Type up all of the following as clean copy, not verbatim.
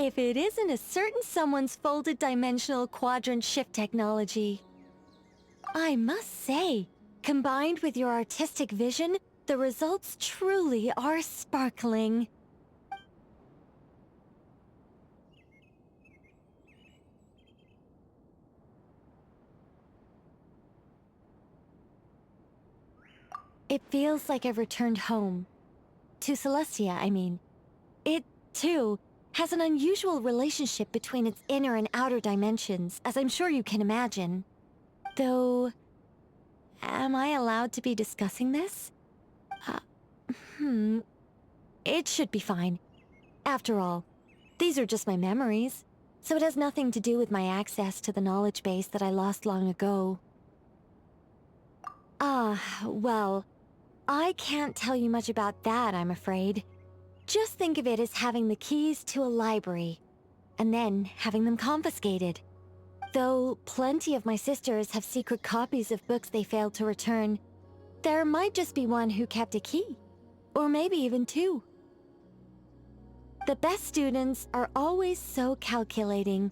If it isn't a certain someone's folded dimensional quadrant shift technology. I must say, combined with your artistic vision, the results truly are sparkling. It feels like I've returned home. To Celestia, I mean. It, too, has an unusual relationship between its inner and outer dimensions, as I'm sure you can imagine. Though, am I allowed to be discussing this? It should be fine. After all, these are just my memories, so it has nothing to do with my access to the knowledge base that I lost long ago. Well, I can't tell you much about that, I'm afraid. Just think of it as having the keys to a library, and then having them confiscated. Though plenty of my sisters have secret copies of books they failed to return, there might just be one who kept a key. Or maybe even two. The best students are always so calculating.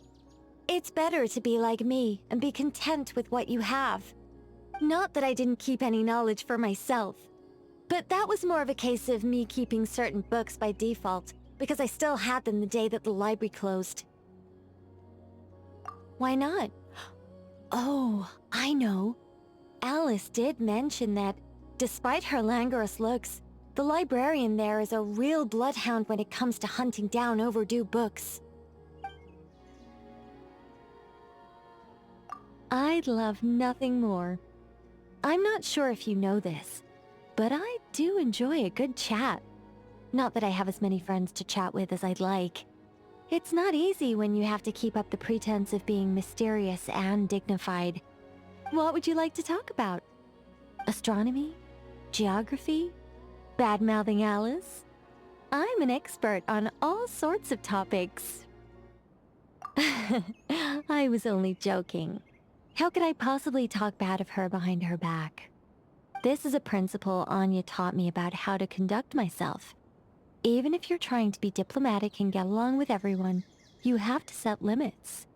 It's better to be like me and be content with what you have. Not that I didn't keep any knowledge for myself, but that was more of a case of me keeping certain books by default, because I still had them the day that the library closed. Why not? Oh, I know. Alice did mention that, despite her languorous looks, the librarian there is a real bloodhound when it comes to hunting down overdue books. I'd love nothing more. I'm not sure if you know this, but I do enjoy a good chat. Not that I have as many friends to chat with as I'd like. It's not easy when you have to keep up the pretense of being mysterious and dignified. What would you like to talk about? Astronomy? Geography? Bad-mouthing Alice? I'm an expert on all sorts of topics. I was only joking. How could I possibly talk bad of her behind her back? This is a principle Anya taught me about how to conduct myself. Even if you're trying to be diplomatic and get along with everyone, you have to set limits.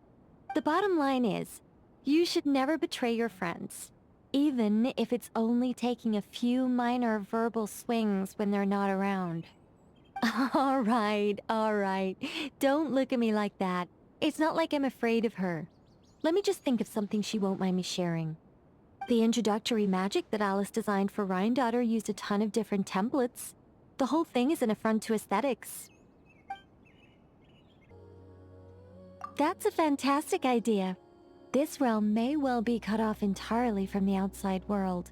The bottom line is, you should never betray your friends, even if it's only taking a few minor verbal swings when they're not around. All right. Don't look at me like that. It's not like I'm afraid of her. Let me just think of something she won't mind me sharing. The introductory magic that Alice designed for Reeyn daughter used a ton of different templates. The whole thing is an affront to aesthetics. That's a fantastic idea. This realm may well be cut off entirely from the outside world.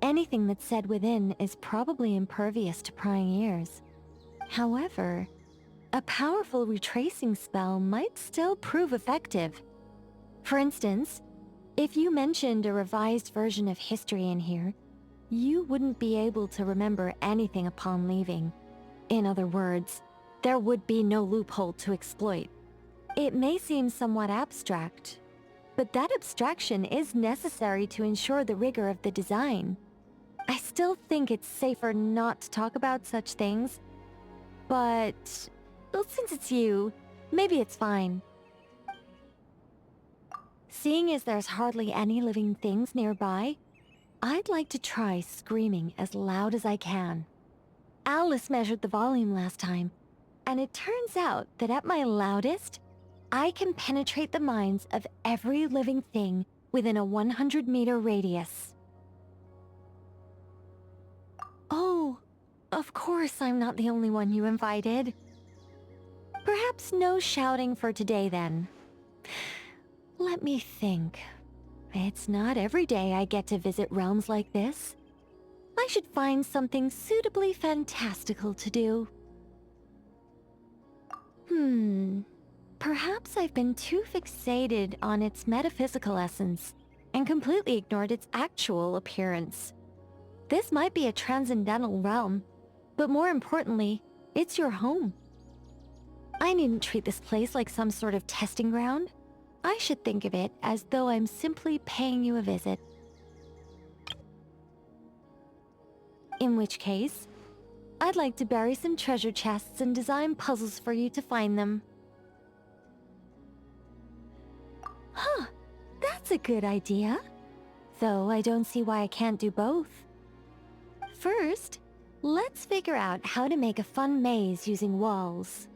Anything that's said within is probably impervious to prying ears. However, a powerful retracing spell might still prove effective. For instance, if you mentioned a revised version of history in here, you wouldn't be able to remember anything upon leaving. In other words, there would be no loophole to exploit. It may seem somewhat abstract, but that abstraction is necessary to ensure the rigor of the design. I still think it's safer not to talk about such things, but well, since it's you, maybe it's fine. Seeing as there's hardly any living things nearby, I'd like to try screaming as loud as I can. Alice measured the volume last time, and it turns out that at my loudest, I can penetrate the minds of every living thing within a 100-meter radius. Oh, of course I'm not the only one you invited. Perhaps no shouting for today then. Let me think. It's not every day I get to visit realms like this. I should find something suitably fantastical to do. Perhaps I've been too fixated on its metaphysical essence and completely ignored its actual appearance. This might be a transcendental realm, but more importantly, it's your home. I needn't treat this place like some sort of testing ground. I should think of it as though I'm simply paying you a visit. In which case, I'd like to bury some treasure chests and design puzzles for you to find them. That's a good idea. Though I don't see why I can't do both. First, let's figure out how to make a fun maze using walls.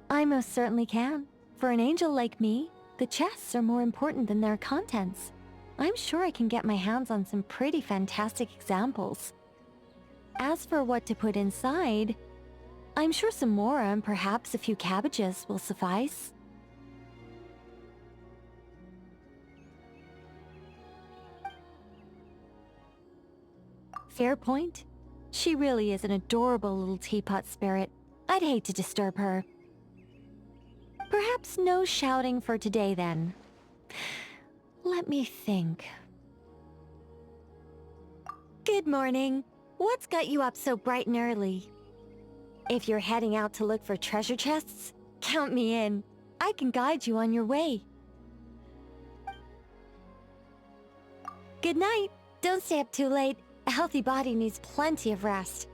I most certainly can. For an angel like me, the chests are more important than their contents. I'm sure I can get my hands on some pretty fantastic examples. As for what to put inside, I'm sure some more and perhaps a few cabbages will suffice. Fair point. She really is an adorable little teapot spirit. I'd hate to disturb her. Perhaps no shouting for today then. Let me think. Good morning. What's got you up so bright and early? If you're heading out to look for treasure chests, count me in. I can guide you on your way. Good night. Don't stay up too late. A healthy body needs plenty of rest.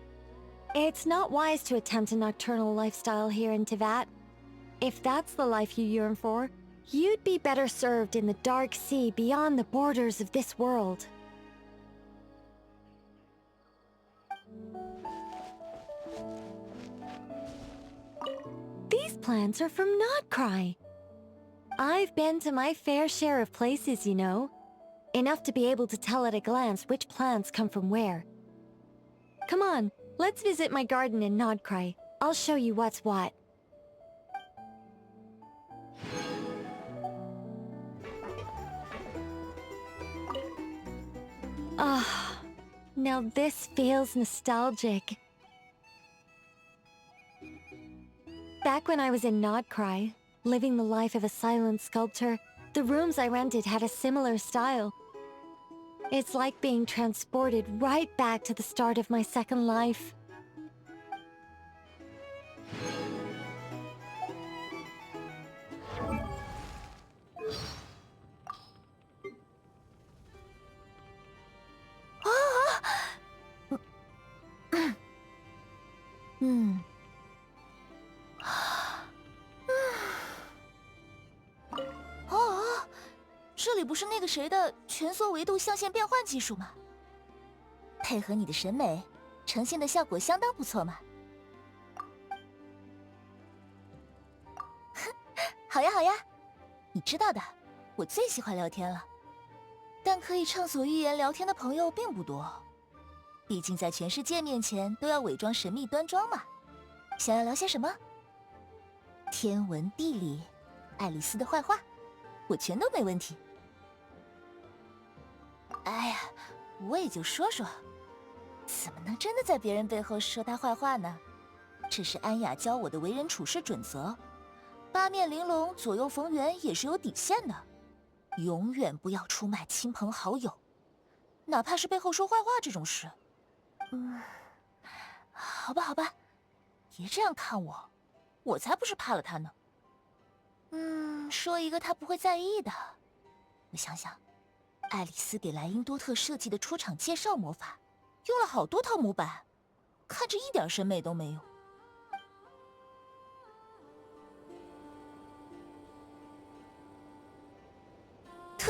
It's not wise to attempt a nocturnal lifestyle here in Teapot. If that's the life you yearn for, you'd be better served in the dark sea beyond the borders of this world. These plants are from Nodcry. I've been to my fair share of places, you know. Enough to be able to tell at a glance which plants come from where. Come on, let's visit my garden in Nodcry. I'll show you what's what. Ah, now this feels nostalgic. Back when I was in Nodcry, living the life of a silent sculptor, the rooms I rented had a similar style. It's like being transported right back to the start of my second life.这里不是那个谁的蜷缩维度象限变换技术吗？配合你的审美，呈现的效果相当不错嘛。好呀好呀，你知道的，我最喜欢聊天了。但可以畅所欲言聊天的朋友并不多，毕竟在全世界面前都要伪装神秘端庄嘛。想要聊些什么？天文地理，爱丽丝的坏话，我全都没问题。哎呀，我也就说说，怎么能真的在别人背后说她坏话呢？这是安雅教我的为人处事准则，八面玲珑，左右逢源也是有底线的，永远不要出卖亲朋好友，哪怕是背后说坏话这种事。好吧好吧，别这样看我，我才不是怕了他呢。说一个他不会在意的，我想想，爱丽丝给莱茵多特设计的出场介绍魔法，用了好多套模板，看着一点审美都没有。